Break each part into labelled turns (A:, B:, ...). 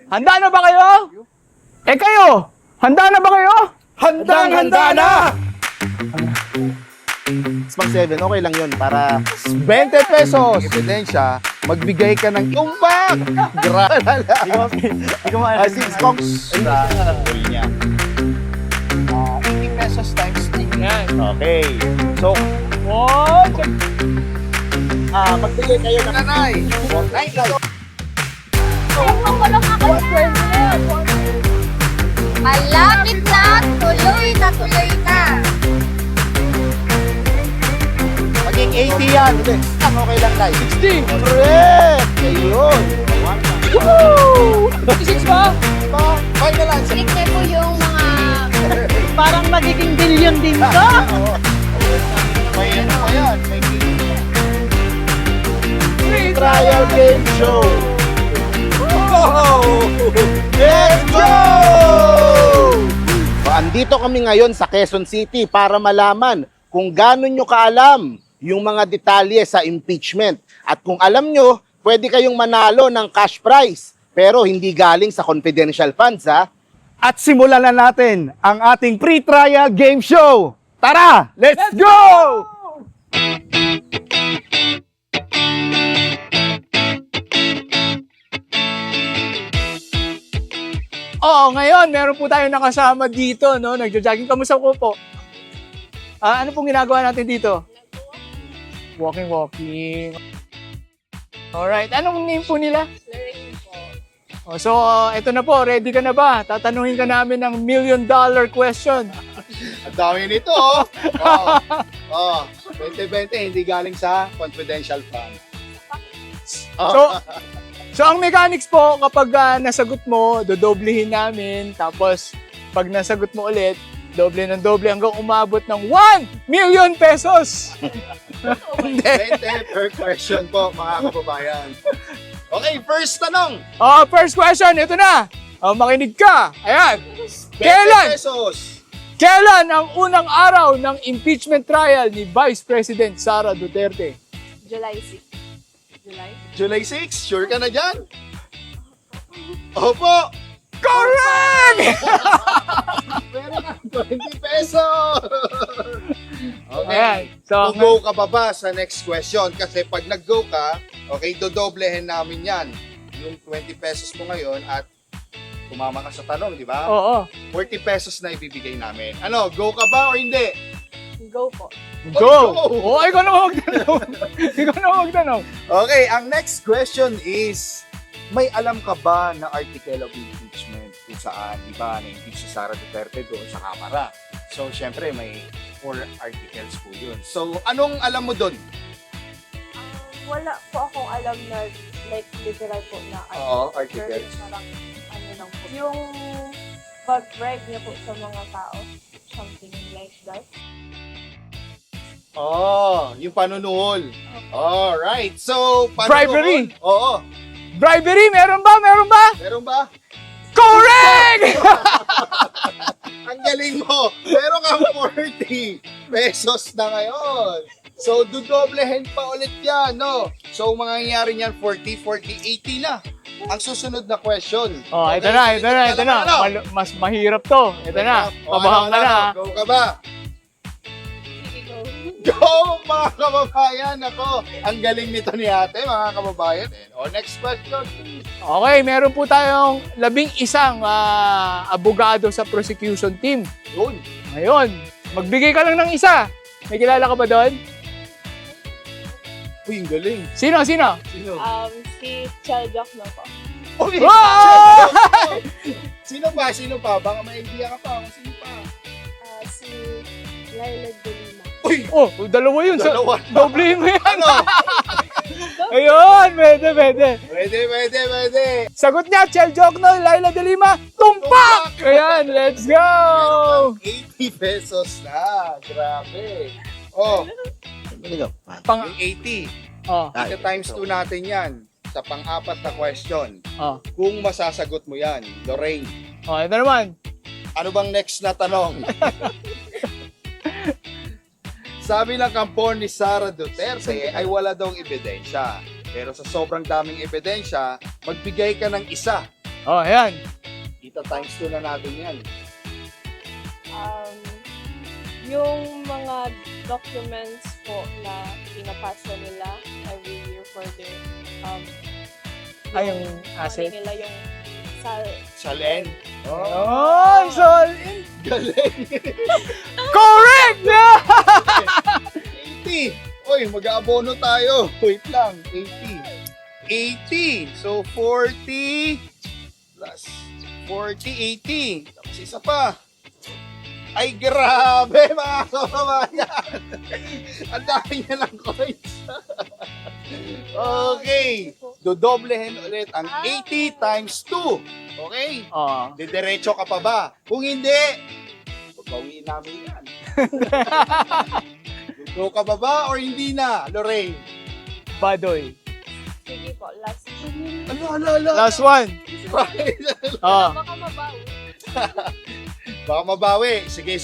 A: Handa na ba kayo? Eh kayo, handa na ba kayo?
B: Handang-handa na!
C: Smart 7, okay lang yun para
B: 20 pesos! Ebidensya, magbigay ka ng tumbak! Grabe!
C: since Cox sa goal niya. 80 pesos times 3.
A: Yan.
C: Okay. So,
A: Oh,
C: magbigay kayo ng
B: Nanay!
C: 9
D: Malapit na, tuloy na tuloy na.
C: maging 80 yan. Hindi, okay lang tayo.
A: 60.
C: Correct! Ayun.
A: Woo! 56 ba?
C: Final answer.
D: Click na po yung mga
E: Parang magiging billion din to.
C: May ano pa yan. May
A: Free
C: trial game show. Let's go! Andito kami ngayon sa Quezon City para malaman kung gaano nyo kaalam yung mga detalye sa impeachment. At kung alam nyo, pwede kayong manalo ng cash prize. Pero hindi galing sa confidential funds, ha?
B: At simulan na natin ang ating pre-trial game show! Tara! Let's go!
A: Oo, ngayon, meron po tayo nakasama dito, no? Nagja-jogging. Kamusta po? Ano pong ginagawa natin dito? Walking. Alright, anong name po nila? Oh, so, ito na po, ready ka na ba? Tatanungin ka namin ng $1 million question.
C: Ang dami nito, oh. Oh, 2020, hindi galing sa confidential fund.
A: So ang mechanics po, kapag nasagot mo, dodoblehin namin. Tapos, pag nasagot mo ulit, doble ng doble hanggang umabot ng 1 million pesos. Hindi.
C: 20 per question po, mga kababayan. Okay, first tanong.
A: First question, ito na. Makinig ka. Ayan.
C: 20
A: Kailan?
C: pesos.
A: Kailan ang unang araw ng impeachment trial ni Vice President Sara Duterte?
D: July 6. July?
C: July 6, sure ka na dyan? Opo!
A: Correct!
C: Meron na, 20 pesos! Okay.
A: Ayan. So,
C: Go ka pa ba sa next question? Kasi pag nag-go ka, okay, dodoblehin namin yan. Yung 20 pesos mo ngayon at tumama ka sa tanong, di ba?
A: oo.
C: 40 pesos na ibibigay namin. Ano, go ka ba o hindi?
D: Go po.
A: Go! Oh, ikaw na magtanong. Ikaw na magtanong.
C: Okay, ang next question is, may alam ka ba na article of impeachment kung saan, di ba, na-impeach si Sara Duterte doon sa Kamara? So, syempre, may 4 articles po yun. So, anong alam mo doon?
F: Wala po akong alam na like literal po na
C: Oo,
F: article.
C: articles.
F: Parang ano lang po. Yung pag-bribe niya po sa mga tao. Something like that.
C: Oh, yung panunuhol. Alright, so, panunuhol.
A: Bribery.
C: Oo.
A: Bribery, meron ba? Meron ba?
C: Meron ba?
A: Correct!
C: Ang galing mo! Meron kang 40 pesos na ngayon. So, dudoblehin pa ulit yan, no? So, mangyayari niyan 40, 80 na. Ang susunod na question.
A: Oh, ito
C: Okay,
A: na.
C: ano?
A: Mas mahirap to. Ito na.
C: O,
A: Pabahan ka na.
C: Go ka ba? Go, mga kababayan! Ako, ang galing nito ni ate, mga kababayan. O, next question.
A: Okay, meron po tayong 11 abogado sa prosecution team.
C: Yun.
A: Ngayon, magbigay ka lang ng isa. May kilala ka ba doon?
C: Uy, ang galing.
A: Sino?
C: Sino?
F: Si Chel Jock na po.
C: Uy!
A: Ah!
C: Sino pa? Baka may idea ka pa. Sino pa?
F: Si Laila de Lima.
C: Uy!
A: Oh, dalawa yun.
C: Dalawa.
A: Doblehin mo yan.
C: Ano?
A: Ayun, pwede.
C: Pwede.
A: Sagot niya, Chel Jokno, Laila de Lima, tumpak! Ayan, let's go!
C: 80 pesos na. Grabe. Oh,
A: Pang,
C: yung 80.
A: oh,
C: Ika times 2 natin yan sa pang-apat na question.
A: oh.
C: Kung masasagot mo yan, Lorraine,
A: Oh, ito naman.
C: ano bang next na tanong? Sabi ng kampo ni Sara Duterte ay wala daw ebidensya. Pero sa sobrang daming ebidensya, magbigay ka ng isa.
A: Oh, ayan.
C: Kita times 2 na natin yan.
F: Yung mga documents po na pinapasa nila every year for their
A: Yung asset.
F: nila yung
C: Salen.
A: Oh, so,
C: Galing.
A: correct!
C: 80. Uy, mag-aabono tayo. Wait lang. 80. 80. So, 40 plus 40, 80. Tapos isa pa. Ay, grabe mga kababayan. Ang dami niya ng coins. Okay. Dodoblehin ulit ang 80 times 2. Okay?
A: Oh.
C: Didiretso ka pa ba? Kung hindi, pagbawiin namin yan. Go ka ba ba or hindi na, Lorraine?
A: Badoy.
F: sige po, last
A: Last one. Oh.
F: baka mabawi.
C: Baka mabawi. Sige.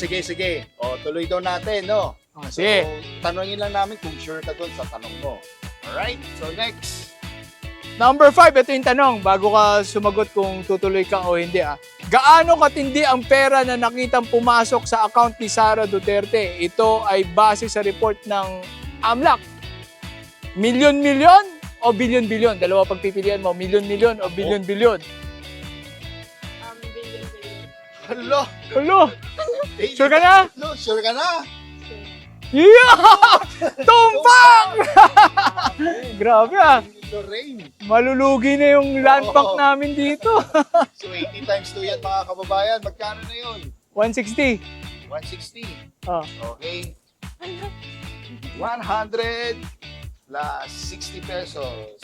C: O, tuloy daw natin, no?
A: Oh, sige.
C: So, tanongin lang namin kung sure ka doon sa tanong mo. Alright? So, next.
A: Number 5, ito yung tanong. Bago ka sumagot kung tutuloy ka o hindi. Gaano katindi ang pera na nakitang pumasok sa account ni Sara Duterte? Ito ay base sa report ng AMLAC. Milyon-milyon o bilyon-bilyon? Dalawa pagpipilian mo. Milyon-milyon o bilyon-bilyon?
F: Billion.
C: Hello?
A: Hello? Sure ka na?
C: Hello, sure ka na?
A: Yeah! Tumpak! Grabe
C: Lorraine.
A: Malulugi na yung land bank
C: Oo.
A: namin dito.
C: So, 80 times 2 yan, mga kababayan. Magkano na yun?
A: 160.
C: 160.
A: Oh.
C: Okay. 100 plus 60 pesos.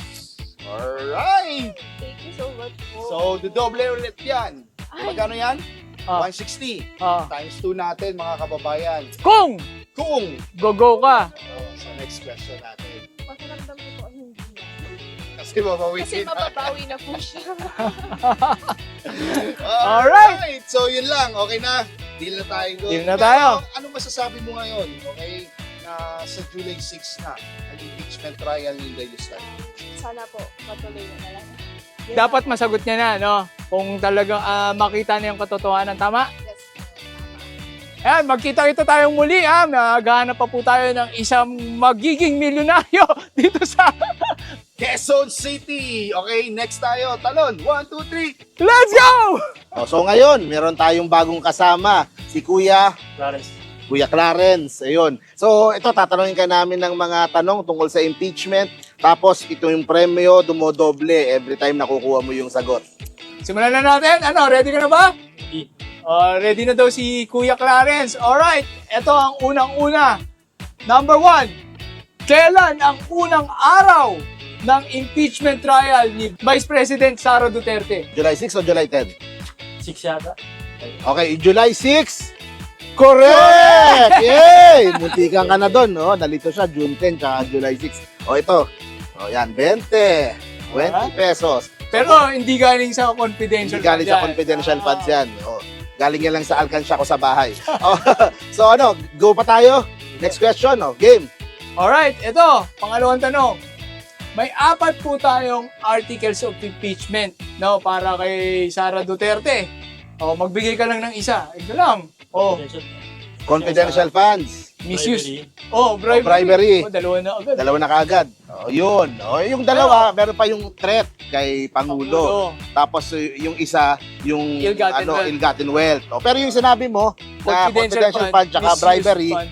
C: Alright!
F: Thank you so much po.
C: So, dodoble ulit yan. Magkano yan?
A: Ah.
C: 160.
A: Ah.
C: Times 2 natin, mga kababayan.
A: Kung
C: Kung!
A: go ka.
C: Sa next question natin.
F: Pakiramdam ko po hindi na.
C: Kasi mabawi
F: Kasi mababawi na po siya.
C: Alright! So, yun lang. Okay na. Deal na tayo doon.
A: Deal na tayo.
C: Pero, anong masasabi mo ngayon? Okay? Na sa July 6 na, ang impeachment trial ni Inday Lustan.
F: Sana po, matuloy na lang. Yun
A: Dapat
F: lang.
A: masagot niya na, no? Kung talagang makita na yung katotohanan, tama?
F: Yes, tama.
A: Ayan, magkita-kita tayong muli, ha? Naghahanap pa po tayo ng isang magiging milyonaryo dito sa...
C: Quezon City! Okay, next tayo. Talon. 1, 2, 3.
A: Let's go!
B: So ngayon, meron tayong bagong kasama, si Kuya Clarence. Ayun. So ito, tatanungin ka namin ng mga tanong tungkol sa impeachment. Tapos ito yung premyo, dumodoble every time nakukuha mo yung sagot.
A: Simulan na natin. Ano, ready ka na ba? Ready na daw si Kuya Clarence. Alright, ito ang unang-una. Number 1, kailan ang unang araw ng impeachment trial ni Vice President Sara Duterte?
B: July 6 o July 10?
G: 6 yata.
B: Okay, July 6. Correct! Yay! Muntikan ka na doon, no? Nalito siya, June 10 tsaka July 6. O ito. O yan, 20. 20 pesos.
A: Pero hindi galing sa confidential.
B: Hindi galing sa
A: yan.
B: confidential funds yan. O, galing yan lang sa alkansya ko sa bahay. O, so ano, go pa tayo? Next question, no? Game.
A: Alright, ito, pangalawang tanong. May 4 po tayong articles of impeachment, no, para kay Sara Duterte. O, magbigay ka lang ng isa. Ito lang. O,
B: Confidential funds.
A: misuse.
G: Bribery.
A: O, bribery.
B: bribery.
A: O, dalawa na agad.
B: Dalawa na kaagad. O, yun. O, yung dalawa, meron pa yung threat kay Pangulo. Tapos yung isa, yung
A: Ill-gotten wealth.
B: ill-gotten wealth. O, pero yung sinabi mo, na confidential
A: Confidential
B: fund tsaka
A: misuse
B: bribery,
A: fund.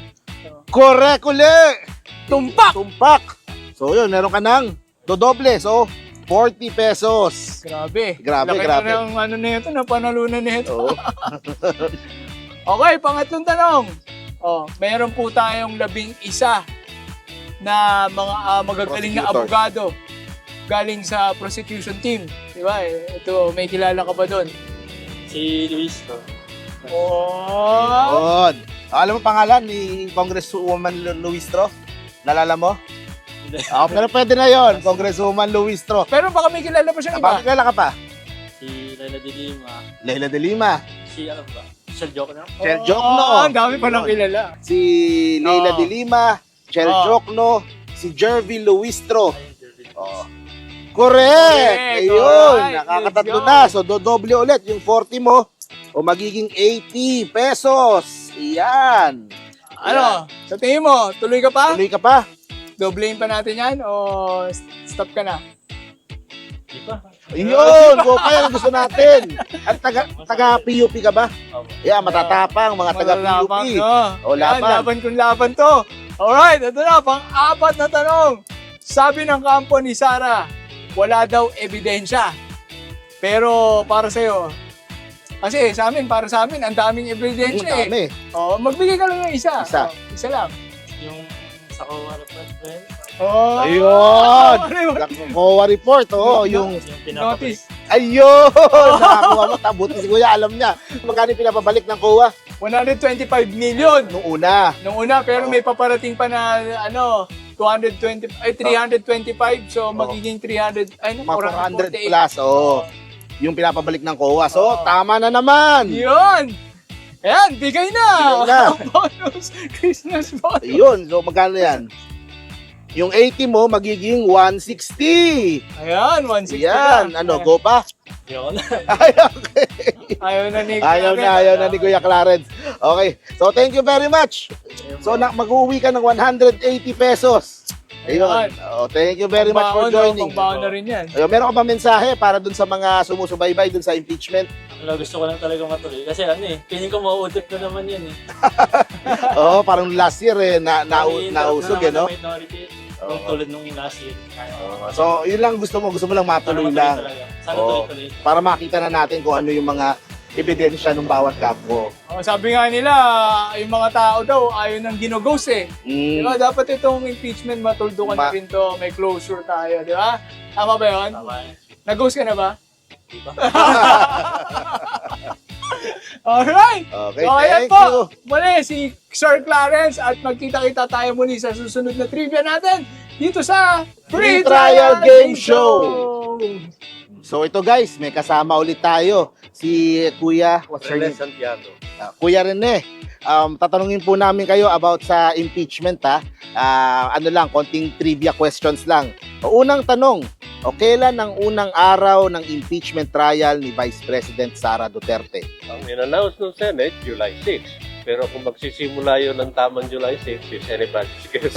B: correct uli!
A: Tumpak!
B: Tumpak! So yun, meron ka ng dodoble. So, 40 pesos.
A: Grabe.
B: Grabe,
A: Laki
B: grabe.
A: na ng ano na ito, na panalunan na ito.
B: Oo.
A: Okay, pangatlong tanong. Oh, meron po tayong 11 na mga magagaling na
B: Prosecutor.
A: abogado galing sa prosecution team. Di ba? Ito, may kilala ka ba doon?
G: Si Luis to.
A: Oh!
B: Yun. Alam mo pangalan ni Congresswoman Luistro? Nalala mo?
G: Hindi.
B: Pero pwede na yon, Congresswoman Luistro.
A: Pero baka may kilala pa siyang iba.
B: Napakilala ka pa?
G: Si Laila de Lima.
B: Leila de Lima.
G: Si ano ba? Shell Joke na?
B: Chel Jokno.
A: Ang dami pa lang kilala.
B: Si Leila
A: Oh.
B: de Lima, Chel
A: Oh.
B: Jokno, si Jervy Luistro.
G: Ayun, Jervin.
B: Oh. Correct! Ayun,
A: Alright,
B: nakakatatlo
A: let's go.
B: na. So, dodoble ulit yung 40 mo o magiging 80 pesos. Iyan.
A: Ano? Sa tingin mo, tuloy ka pa?
B: Tuloy ka pa?
A: Doblehin pa natin yan o stop ka na?
G: Di ba?
B: Ayun, go pa yan. Gusto natin. At taga PUP ka ba?
G: Opo.
B: Yeah, matatapang mga taga PUP.
A: Malalaban, no?
B: O,
A: Yan,
B: laban.
A: laban kung laban to. Alright, ito na, pang-apat na tanong. Sabi ng kampo ni Sarah, wala daw ebidensya. Pero para sa'yo, kasi para sa amin, ang daming
B: Ang
A: ebidensya eh.
B: dami.
A: Oh, magbigay ka lang ng isa.
B: Isa.
A: Oh, isa lang.
G: Yung sa Kuwara Friend,
A: Oh,
B: Ayun.
A: ano yun?
B: COA report, oh, yung...
G: yung pinapabalik.
A: Notice.
B: Ayun! Nakakuha mo, tabuti si Kuya, alam niya. Magkano yung pinapabalik ng COA?
A: 125 million.
B: Nung una.
A: Nung una, pero may paparating pa na, 325, so magiging 300,
B: Mga 400
A: 448.
B: plus, oh. Yung pinapabalik ng COA. So, tama na naman.
A: Yun! Ayan, bigay na!
B: Bigay na.
A: Bonus! Christmas bonus!
B: Ayun, so magkano yan? Yung 80 mo, magiging 160.
A: Ayan, 160
B: Yan,
A: na.
B: ano, go pa?
G: Yun.
A: Ayaw na ni
B: Ayaw na ni Kuya Clarence. Okay, so thank you very much. So, mag-uwi ka ng 180 pesos. Ayun.
A: Ayan.
B: Oh, thank you very much for joining.
A: Pangbaon na rin yan.
B: Ayun, meron ka ba mensahe para dun sa mga sumusubaybay dun sa impeachment?
G: Wala, gusto ko lang talaga matuloy. Kasi feeling ko mauudot na naman yan eh.
B: Oo, parang last year nausog
G: May
B: no?
G: minority.
B: Oo.
G: Nung tulad nung last year.
B: So, yun lang gusto mo lang matuloy lang.
G: Sana
B: Oo.
G: tuloy-tuloy.
B: Para makita na natin kung ano yung mga ebidensya ng bawat kampo.
A: Oh, sabi nga nila, yung mga tao daw ayaw nang ginoghost eh. Di ba? Dapat itong impeachment matuldukan na rin to, may closure tayo, di ba? Tama ba yun?
G: Tama.
A: Nag-ghost ka na ba?
G: Di ba?
A: Alright!
B: Okay,
A: So ayan
B: thank
A: po,
B: you.
A: muli si Sir Clarence at magkita-kita tayo muli sa susunod na trivia natin dito sa
B: Free Trial Game Show. So ito guys, may kasama ulit tayo. Si Kuya, what's your name?
H: Santiago.
B: Kuya Rene. Tatanungin po namin kayo about sa impeachment ha. Ano lang, konting trivia questions lang. O, unang tanong, kailan ang unang araw ng impeachment trial ni Vice President Sara Duterte?
H: Ang in-announce ng Senate, July 6. Pero kung magsisimula yun ng tamang July 6, is anybody's guess.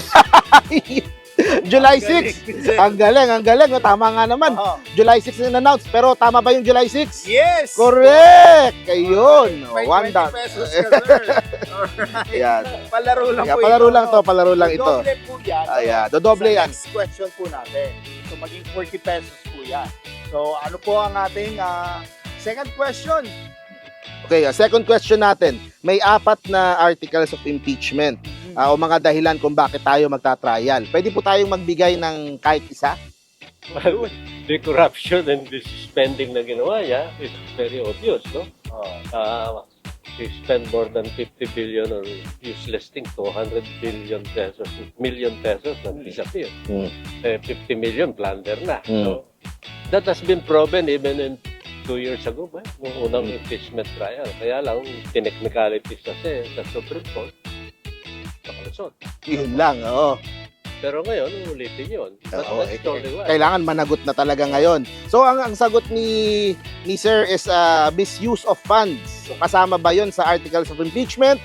B: July 6! Ang galing. No? Tama nga naman. July 6 na in-announce. Pero tama ba yung July 6?
C: Yes!
B: Correct! Ayun.
C: May
B: One
C: 20
B: down.
C: pesos ka, sir.
B: Ayan.
C: Palaro lang
B: Yeah,
C: po
B: palaro
C: ito,
B: lang
C: no?
B: to, palaro lang ito.
C: Doble po yan.
B: Ayan, dodoble
C: Sa
B: yan.
C: next question po natin. So, maging 40 pesos po yan. So, ano po ang ating second question?
B: Okay, second question natin. May 4 na articles of impeachment o mga dahilan kung bakit tayo magta-trial. Pwede po tayong magbigay ng kahit isa?
H: The corruption and the spending na ginawa niya is very obvious, no? He spent more than 50 billion on useless things, 200 million pesos na disappear. 50 million plunder na. So, that has been proven even in 2 years ago, ba? Nung unang impeachment trial. Kaya lang, technicalities kasi sa Supreme Court, nakalusot.
B: Yun lang, oo.
H: Pero ngayon, ulitin yun. But
B: Oo,
H: that's totally why.
B: Kailangan managot na talaga ngayon. So, ang sagot ni Sir is misuse of funds. So, kasama ba yun sa articles of impeachment?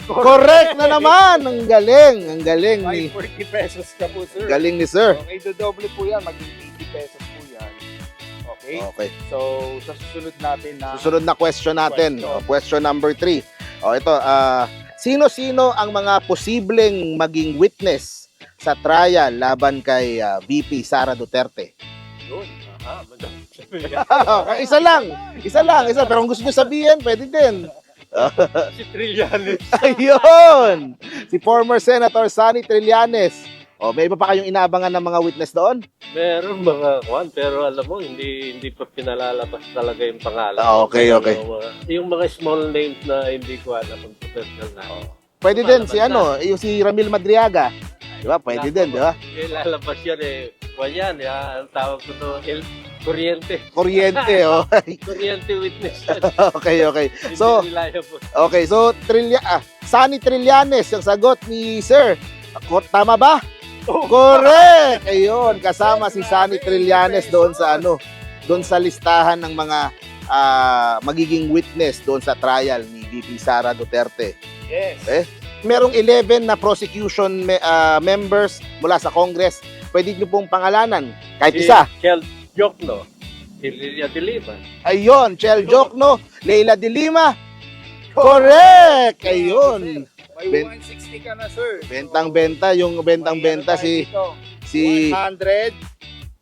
B: Correct na naman! Ang galing ni
C: 40 pesos ka po, sir.
B: galing ni Sir.
C: Okay, dodoble po yan. Maging 80 pesos po yan. Okay?
B: Okay.
C: So, sa susunod natin na...
B: Susunod na question natin. Question number 3. Ito, sino-sino ang mga posibleng maging witness sa trial laban kay VP Sara Duterte?
H: Yun. Madami.
B: Isa lang. Pero kung gusto nyo sabihin, pwede din.
H: Si Trillanes.
B: Ayun! Si former Senator Sonny Trillanes. May iba pa kayong inaabangan ng mga witness doon?
H: Meron mga kwan, pero alam mo, hindi pa pinalalabas talaga yung pangalan.
B: Okay.
H: Yung mga small names na hindi ko alam kung professional na.
B: Pwede din si yung si Ramil Madriaga. Di ba? Pwede din, di ba?
H: Ilalabas yan kwan yan, ang tawag ko to, kuryente.
B: Kuryente,
H: Kuryente witness.
B: Okay. So,
H: Hindi reliable.
B: okay, so Sonny Trillanes, yung sagot ni Sir. Tama ba? Correct! Ayun, kasama si Sunny Trillanes doon sa doon sa listahan ng mga magiging witness doon sa trial ni VP Sara Duterte.
C: Yes.
B: Merong 11 na prosecution members mula sa Congress. Pwede nyo pong pangalanan. Kahit isa.
H: Chel Jokno, si Lilia de Lima.
B: Ayun, Chel Jokno, Leila de Lima. Correct! Ayun.
C: May 160 ka na, sir.
B: Bentang-benta, yung bentang-benta si
C: 100.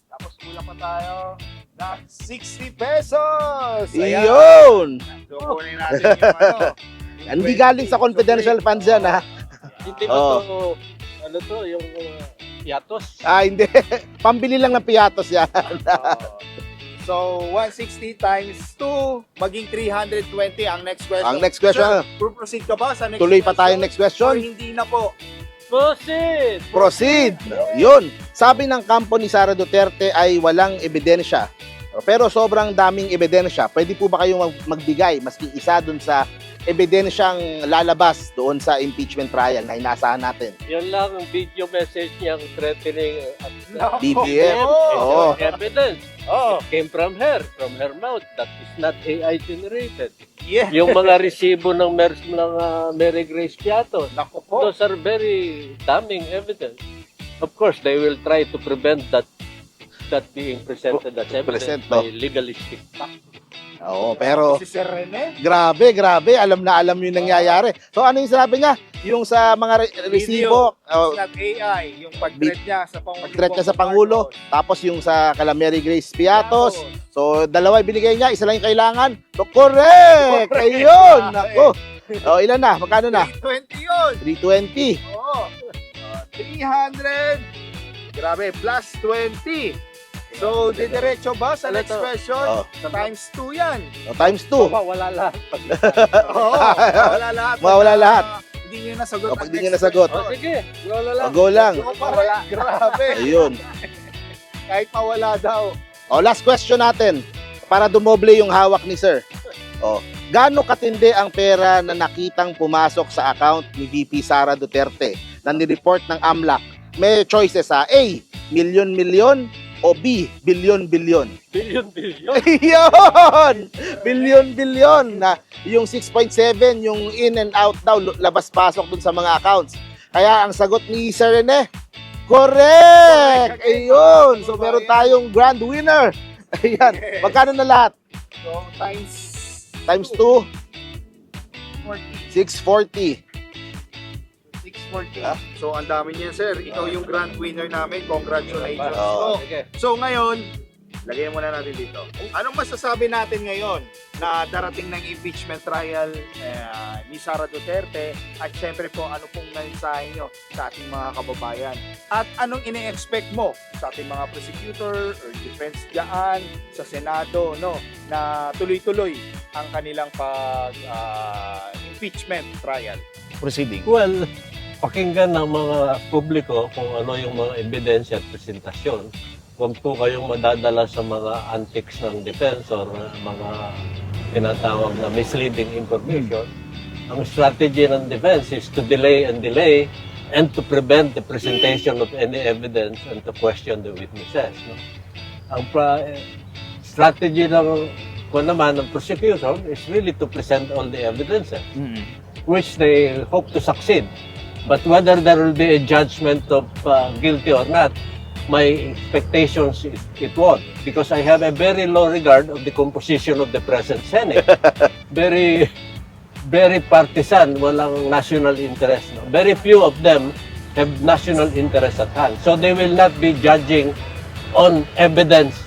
C: Tapos kulang pa tayo na 60 pesos. Ayan.
B: Iyon!
C: So, kunin natin yung
B: Hindi galing sa confidential funds yan, ha?
H: Hindi ba to, ano to, yung yatos?
B: Hindi. Pambili lang ng piatos yan.
C: So, 160 times 2, maging 320 ang next question.
B: Ang next question.
C: Sir, proceed ka ba sa next
B: Tuloy
C: question?
B: pa tayo next
C: Or
B: question.
C: hindi na po?
H: Proceed!
B: Proceed. Yun. Sabi ng kampo ni Sara Duterte ay walang ebidensya. Pero sobrang daming ebidensya. Pwede po ba kayong magbigay maski isa dun sa ebidensyang lalabas doon sa impeachment trial na inaasahan natin?
H: Yan lang ang video message niyang threatening
B: BBM.
C: Oh.
B: Oo.
H: evidence.
C: Oh,
H: It came from her mouth. That is not AI generated.
C: yeah.
H: Yung mga resibo ng Mary Grace Piatos,
C: Naku po.
H: those are very damning evidence. Of course, they will try to prevent that being presented as evidence by legalistic tactics.
B: Oo, pero
C: Si Sir Rene?
B: grabe. Alam na alam yung nangyayari. So ano yung sinabi niya? Yung sa mga resibo,
C: It's not AI. Yung pag-threat niya sa Pangulo.
B: pag-threat niya sa Pangulo, tapos yung sa kala Mary Grace Piatos. So, dalawa binigay niya, isa lang yung kailangan. So, correct! Ayun! Ako. O, ilan na? Magkano na?
C: 320 yun.
B: 320.
C: Oo. 300. Grabe, plus 20. So, didiretso ba sa next question?
B: Oo.
C: Times 2 yan.
B: O, times 2.
H: Wala lahat.
C: Oo, mawala lahat.
B: Mawala lahat.
C: Hindi nyo nasagot.
B: Kapag
C: ang
B: di nyo
C: next
B: nasagot.
C: question.
H: Sige, lolo lang.
B: O, go lang.
C: Go pa rin. Grabe.
B: Ayun.
C: Kahit mawala daw.
B: O, last question natin. Para dumoble yung hawak ni Sir. O, gaano katindi ang pera na nakitang pumasok sa account ni VP Sara Duterte na nireport ng AMLAC? May choices ha. A, milyon-milyon o B, bilyon-bilyon.
H: Billion.
B: Ayun! Bilyon-bilyon na yung 6.7, yung in and out daw, labas-pasok dun sa mga accounts. Kaya ang sagot ni Sir Rene, correct! Ayun! So meron tayong grand winner. Ayan. Magkano na lahat?
C: So,
B: Times 2,
C: 40.
B: 640.
C: 640. So, ang dami niyan, sir. Ikaw yung grand winner namin. Congratulations.
B: Oo.
C: So, ngayon, lagyan muna natin dito. Anong masasabi natin ngayon na darating ng impeachment trial ni Sara Duterte at syempre po ano pong mensahe nyo sa ating mga kababayan at anong ine-expect mo sa ating mga prosecutor or defense dyan sa Senado na tuloy-tuloy ang kanilang impeachment trial proceeding.
H: Well, pakinggan ng mga publiko kung ano yung mga ebidensya at presentasyon. Huwag po kayong madadala sa mga antics ng defense or mga tinatawag na misleading information. Ang strategy ng defense is to delay and to prevent the presentation of any evidence and to question the witnesses. No? Ang strategy ng prosecution is really to present all the evidences, which they hope to succeed. But whether there will be a judgment of guilty or not, my expectations it won't, because I have a very low regard of the composition of the present Senate. Very partisan, walang national interest. No? Very few of them have national interest at hand. So they will not be judging on evidence.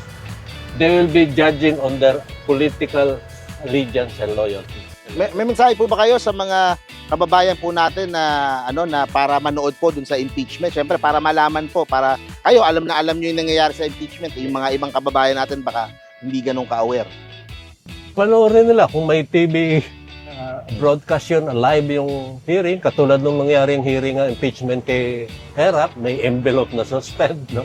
H: They will be judging on their political allegiance and loyalty.
B: May mensahe po ba kayo sa mga kababayan po natin na na para manood po dun sa impeachment? Syempre para malaman po, para kayo alam niyo yung nangyayari sa impeachment. Yung mga ibang kababayan natin baka hindi ganun ka-aware.
H: Panoorin nila kung may TV broadcast yun, live yung hearing, katulad nung nangyaring hearing ng impeachment kay Herap, may envelope na suspend, no?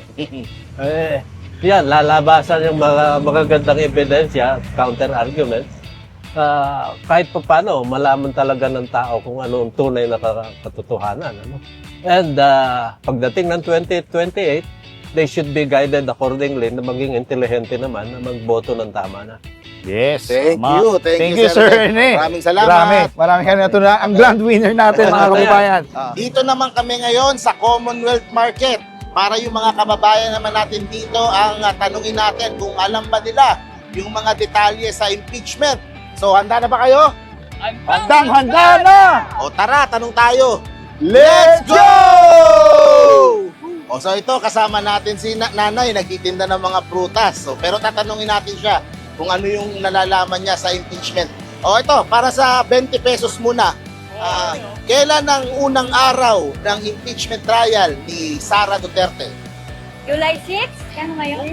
H: Yan, lalabasan yung mga magagandang ebidensya, counter-arguments. kahit pa paano, malaman talaga ng tao kung ano ang tunay na katotohanan. Ano? And pagdating ng 2028, they should be guided accordingly na maging intelihente naman na magboto ng tama na.
A: Yes.
B: Thank you.
A: Thank you, Sir Rene.
B: Maraming salamat.
A: Marami ka na ito na ang grand winner natin, mga kababayan.
B: Dito naman kami ngayon sa Commonwealth Market. Para yung mga kababayan naman natin dito, ang tanungin natin kung alam ba nila yung mga detalye sa impeachment. So, handa na ba kayo?
A: Handang-handa na!
B: O tara, tanong tayo.
A: Let's go!
B: O so ito, kasama natin si Nanay, nagtitinda ng mga prutas. So, pero tatanungin natin siya kung ano yung nalalaman niya sa impeachment. O ito, para sa 20 pesos muna. Kailan ang unang araw ng impeachment trial ni Sara Duterte?
D: July 6? Ano ngayon?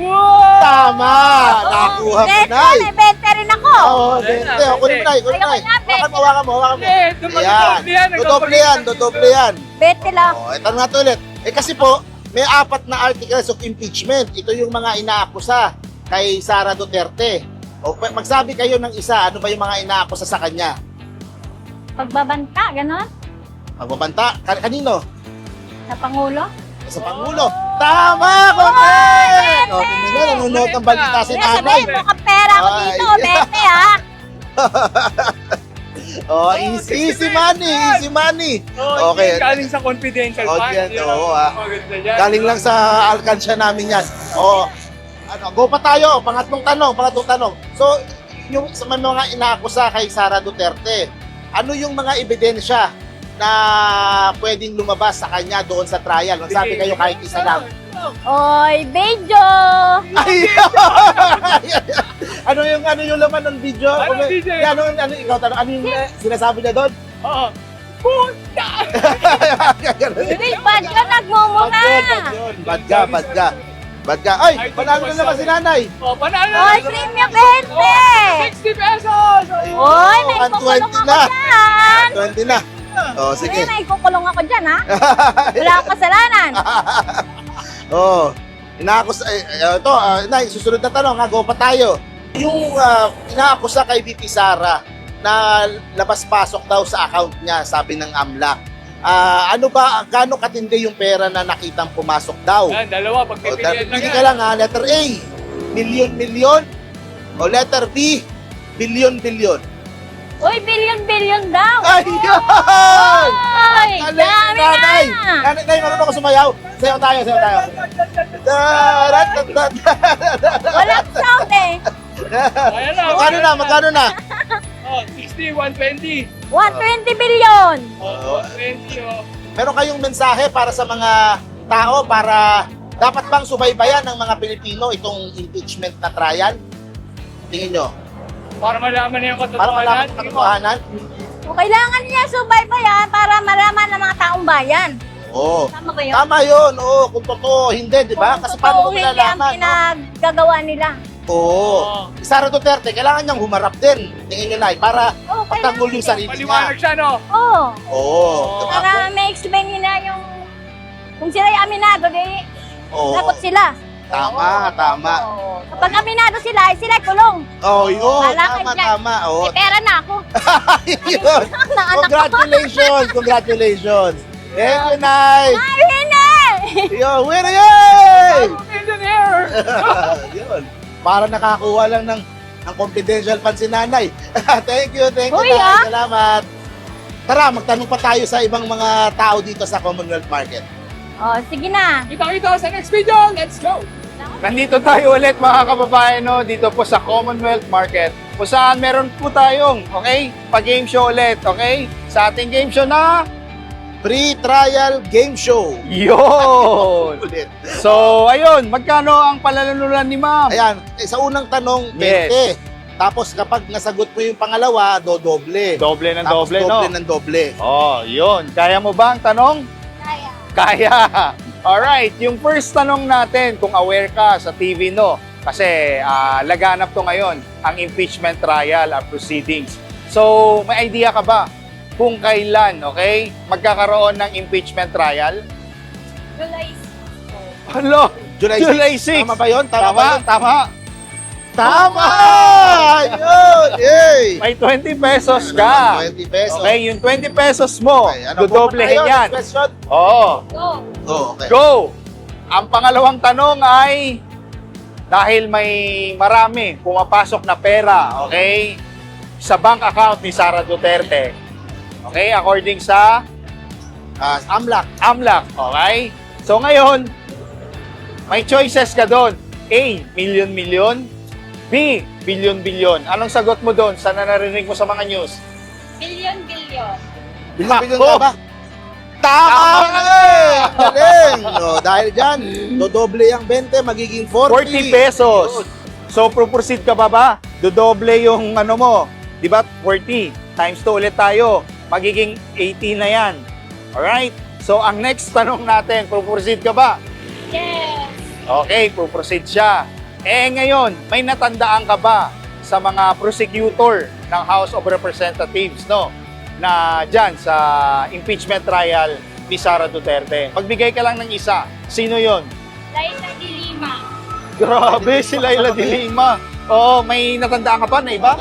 B: Tama! Nakuha mo, Nay!
D: May 20 rin ako.
B: Oo, 20. Ako rin, Nay. Ako rin, Nay. Hawakan mo. Ayan. Dodoble yan.
D: 20 lang.
B: O, ito nga to ulit. Kasi po, may 4 na articles of impeachment. Ito yung mga inaakusa kay Sara Duterte. O, magsabi kayo ng isa, ano ba yung mga inaakusa sa kanya?
D: Pagbabanta, gano'n?
B: Magbabanta? Kanino?
D: Sa Pangulo?
B: Sa Pangulo. Tama! Correct! O, tingnan nyo, nanonood ng balita si
D: Kaya
B: Nanay.
D: sabihin, mukhang pera ako
B: Ay.
D: dito. 20 ha?
B: Oh, easy money. Okay.
A: Galing sa confidential
B: O,
A: fund.
B: yan,
A: Yun ang
B: oo,
A: maganda dyan.
B: Galing lang sa alkansya namin yan. O, go pa tayo. Pangatlong tanong. So, yung sa mga inaakusa kay Sara Duterte, ano yung mga ebidensya na pwedeng lumabas sa kanya doon sa trial? Magsabi kayo kahit isa lang.
D: Oy, Bejo!
B: Ay! ano yung laman ng video?
A: Anong video?
B: Ano ikaw tanong? Ano yung sinasabi niya doon?
A: Oo. Puta!
D: Hindi, bad ka nagmumura!
B: Bad ka. Ay, panalo na naman si Nanay.
A: O, panalo
D: Oy, premium 20!
A: 60 pesos!
D: Oy, may
B: 120
D: kukulong ako
B: na.
D: dyan!
B: 20 na. Oh, sige.
D: May kukulong ako dyan, ha? Wala akong kasalanan.
B: Oh, inaakusa ito, Nay, susunod na tanong, go pa tayo. Yung inaakusa kay VP Sara na labas-pasok daw sa account niya, sabi ng AMLAC. Ano ba, gaano katindi yung pera na nakitang pumasok daw?
A: Yan, dalawa.
B: O,
A: Pagpipilian lang
B: pili
A: yan.
B: ka lang ha, letter A, milyon. O letter B, bilyon.
D: Uy, billion daw!
B: Ayun!
D: Oy, dami
B: Nanay!
D: na!
B: Nanay, marunong ko sumayaw? Sayaw tayo.
D: Walang sound eh.
A: Ayan na.
B: Magkano na?
A: Oh, 60, 120.
D: 120 billion!
A: Oh, 120. Oh.
B: Meron kayong mensahe para sa mga tao para dapat bang subaybayan ng mga Pilipino itong impeachment na trial? Tingin nyo?
A: Para malaman niya yung
B: Para malaman
A: katotohanan.
B: ang katotohanan?
D: O kailangan niya subaybayan para malaman ng mga taong bayan.
B: Oo.
D: Tama ba yun?
B: Tama yun. Oo, kung totoo, hindi, di ba? Kasi paano mo
D: hindi ang
B: malalaman? no?
D: pinaggagawa nila.
B: Oo. Sara Duterte, kailangan niyang humarap din. Tingin nyo, Nay, para
D: Oo,
B: patanggol yung sarili
A: Paliwanag
B: niya.
A: siya, no?
D: Oo.
B: Oo. Diba?
D: Para may explain nila yung... Kung sila yung aminado, di
B: Oo.
D: lagot sila.
B: Tama.
D: Kapag aminado sila, sila kulong.
B: Oo, yun.
D: Wala kayo dyan.
B: Tama. Oo.
D: May pera na ako.
B: Yun. Congratulations. Thank you, Nay.
D: Winner!
B: Yo, winner yay!
A: Millionaire!
B: Yun. Para nakakuha lang ng confidential fund si Nanay. Thank you,
D: Uy,
B: Nay. Salamat. Tara, magtanong pa tayo sa ibang mga tao dito sa Commonwealth Market.
D: Oh, sige na.
A: Kita sa next video. Let's go! Nandito tayo ulit mga kababayan, no? Dito po sa Commonwealth Market. Kung saan meron po tayong, okay, pa-game show ulit, okay? Sa ating game show na...
B: Pre-trial game show.
A: Yun!
B: Ulit.
A: So, ayun, magkano ang palalanulan ni ma'am?
B: Ayan, sa unang tanong, 20.
A: Yes.
B: Tapos kapag nasagot mo yung pangalawa, doble.
A: Doble ng
B: Tapos
A: doble, no?
B: doble ng doble.
A: Oh, yun. Kaya mo ba ang tanong?
D: Kaya.
A: Kaya. Alright, yung first tanong natin, kung aware ka sa TV, no? Kasi laganap to ngayon, ang impeachment trial at proceedings. So, may idea ka ba kung kailan, okay, magkakaroon ng impeachment trial?
D: July
A: Hello, July 6.
B: Tama ba yun?
A: Tama.
B: Tama! Yun! Yes! Okay.
A: May 20 pesos ka.
B: 20 pesos.
A: Okay, yung 20 pesos mo,
B: Okay, ano po
A: dodoblehin
B: tayo?
A: yan.
B: Next question?
A: Oo.
D: Go.
B: Oh, okay.
A: Go! Ang pangalawang tanong ay, dahil may marami pumapasok na pera, okay, sa bank account ni Sara Duterte, okay, according sa
B: AMLAC.
A: AMLAC, okay? So ngayon, may choices ka doon. A, million-million. B, billion-billion. Anong sagot mo doon sa narinig mo sa mga news?
D: Billion.
B: Billion ka ba? Tama ka eh! Galing! No, dahil dyan, dodoble yung 20, magiging
A: 40 pesos. So, proceed ka ba? Dodoble yung ano mo. Di ba? 40 times 2 ulit tayo. Magiging 80 na yan. Alright? So, ang next tanong natin, proceed ka ba?
D: Yes.
A: Okay, proceed siya. Eh ngayon, may natandaan ka ba sa mga prosecutor ng House of Representatives, no? Na dyan sa impeachment trial ni Sara Duterte. Magbigay ka lang ng isa. Sino yon?
D: Laila de Lima.
A: Grabe, si Laila de Lima. Oo, may natandaan ka pa na iba?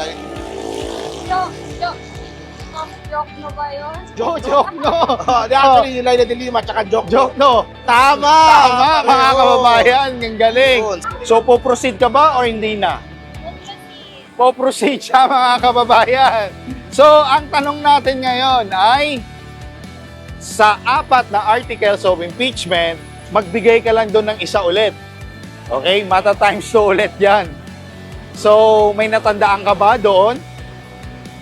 D: Joke mo ba yun?
A: Joke, no.
B: Actually, yung Laila de Lima, tsaka joke.
A: Joke, no.
B: Tama!
A: Tama, mga kababayan. Ang galing. So, po-proceed ka ba o hindi na? Po-proceed siya, mga kababayan. So, ang tanong natin ngayon ay, sa 4 na articles of impeachment, magbigay ka lang doon ng isa ulit. Okay? Mata times 2 ulit yan. So, may natandaan ka ba doon?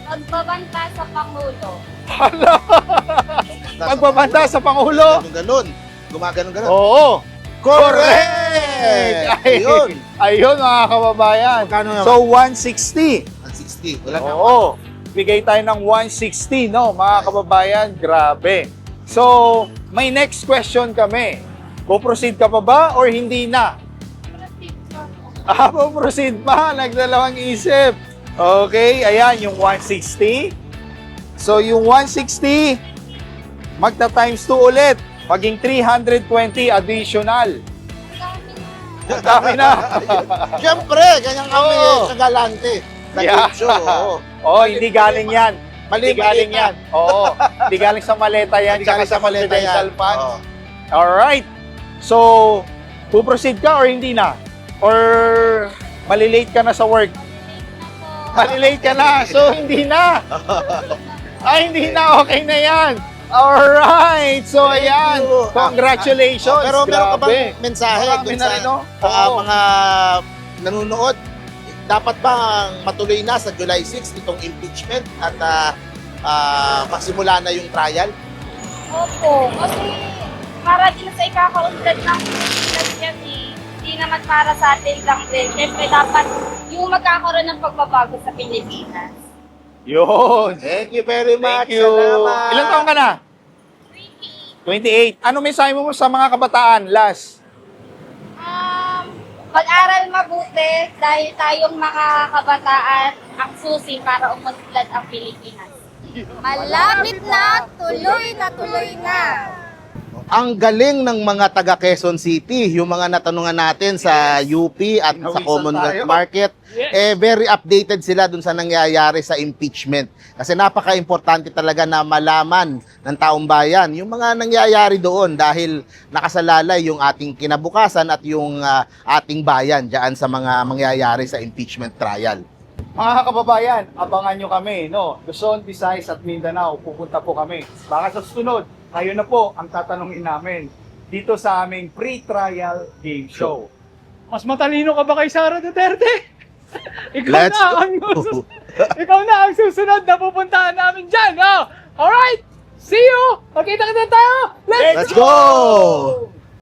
D: Pagbabanta sa Pangulo.
A: Hala! Pagbabanta sa Pangulo?
B: Ganun. Gumaganon-ganon.
A: Oo.
B: Correct!
A: Ayun. Ayun, mga kababayan.
B: Magkano naman?
A: So, 160.
B: 160. Wala na.
A: Oo. Bigay tayo ng 160, no, mga kababayan. Grabe. So, may next question kami. Po-proceed ka pa ba or hindi na? Po-proceed pa. Nagdalawang isip. Okay, ayan, yung 160. So, yung 160, magta-times 2 ulit. Maging 320 additional. Ang dami na.
B: Siyempre, ganyan kami
A: Oo.
B: kagalante.
A: Yeah.
B: Nag-show. Oo.
A: Oh, hindi galing yan.
B: Mali,
A: Hindi galing
B: mali.
A: yan. Oo. Hindi galing sa maleta yan.
B: Hindi
A: Tsaka
B: galing
A: sa
B: sa maleta
A: confidential
B: yan.
A: funds.
B: Oo.
A: Alright. So, puproceed ka or hindi na? Or malilate ka na sa work? Malilate ka na. So, hindi na. Ay, hindi na. Okay na yan. Alright. So,
B: Thank
A: ayan.
B: you.
A: Congratulations.
B: Pero meron ka
A: Grabe.
B: bang mensahe
A: Marami
B: dun
A: na
B: sa
A: rin, no? Oo.
B: mga nanonood? Dapat bang matuloy na sa July 6 itong impeachment at magsimula na yung trial?
D: Opo. Kasi para din sa ikakaunlad ng Pilipinas yan eh. Hindi naman para sa atin lang din. Siyempre dapat yung magkakaroon ng pagbabago sa Pilipinas.
A: Yun.
B: Thank you very much.
A: Thank you.
B: Salamat.
A: Ilang taon ka na? 28. Ano mensahe mo sa mga kabataan? Last.
D: Mag-aral mabuti dahil tayong mga kabataan ang susi para umunlad ang Pilipinas. Malapit na, tuloy na.
B: Ang galing ng mga taga Quezon City, yung mga natanungan natin sa UP at sa
A: Nawisan
B: Commonwealth
A: tayo.
B: Market, very updated sila dun sa nangyayari sa impeachment. Kasi napaka-importante talaga na malaman ng taong bayan yung mga nangyayari doon dahil nakasalalay yung ating kinabukasan at yung ating bayan dyan sa mga mangyayari sa impeachment trial.
A: Mga kababayan, abangan nyo kami, no? Luzon, Visayas at Mindanao, pupunta po kami. Baka sa sunod, kayo na po ang tatanungin namin dito sa aming pre-trial game show. Mas matalino ka ba kay Sara Duterte?
B: Let's
A: Ikaw na ang susunod na pupuntahan namin dyan, no? Alright! See you! Magkita-kita tayo!
B: Let's go!